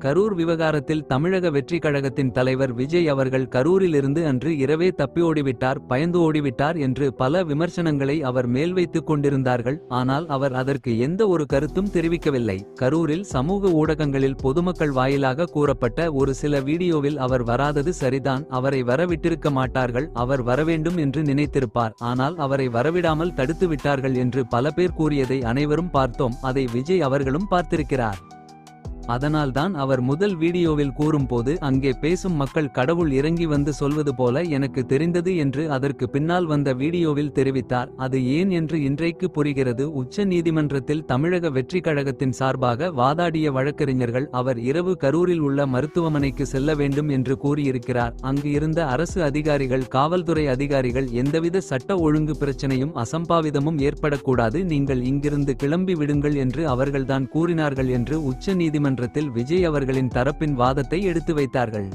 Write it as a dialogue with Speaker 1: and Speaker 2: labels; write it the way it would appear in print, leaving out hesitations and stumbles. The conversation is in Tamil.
Speaker 1: கரூர் விவகாரத்தில் தமிழக வெற்றி கழகத்தின் தலைவர் விஜய் அவர்கள் கரூரிலிருந்து அன்று இரவே தப்பி ஓடிவிட்டார், பயந்து ஓடிவிட்டார் என்று பல விமர்சனங்களை அவர் மேல் வைத்துக் கொண்டிருந்தார்கள். ஆனால் அவர் அதற்கு எந்த ஒரு கருத்தும் தெரிவிக்கவில்லை. கரூரில் சமூக ஊடகங்களில் பொதுமக்கள் வாயிலாக கூறப்பட்ட ஒரு சில வீடியோவில் அவர் வராதது சரிதான், அவரை வரவிட்டிருக்க மாட்டார்கள், அவர் வரவேண்டும் என்று நினைத்திருப்பார், ஆனால் அவரை வரவிடாமல் தடுத்து விட்டார்கள் என்று பல பேர் கூறியதை அனைவரும் பார்த்தோம். அதை விஜய் அவர்களும் பார்த்திருக்கிறார். அதனால்தான் அவர் முதல் வீடியோவில் கூறும்போது அங்கே பேசும் மக்கள் கடவுள் இறங்கி வந்து சொல்வது போல எனக்கு தெரிந்தது என்று அதற்கு பின்னால் வந்த வீடியோவில் தெரிவித்தார். அது ஏன் என்று இன்றைக்கு புரிகிறது. உச்ச நீதிமன்றத்தில் தமிழக வெற்றி கழகத்தின் சார்பாக வாதாடிய வழக்கறிஞர்கள் அவர் இரவு கரூரில் உள்ள மருத்துவமனைக்கு செல்ல வேண்டும் என்று கூறியிருக்கிறார். அங்கு இருந்த அரசு அதிகாரிகள், காவல்துறை அதிகாரிகள் எந்தவித சட்ட ஒழுங்கு பிரச்சனையும் அசம்பாவிதமும் ஏற்படக்கூடாது, நீங்கள் இங்கிருந்து கிளம்பி விடுங்கள் என்று அவர்கள்தான் கூறினார்கள் என்று உச்ச நீதிமன்றத்தில் விஜய் அவர்களின் தரப்பின் வாதத்தை எடுத்து வைத்தார்கள்.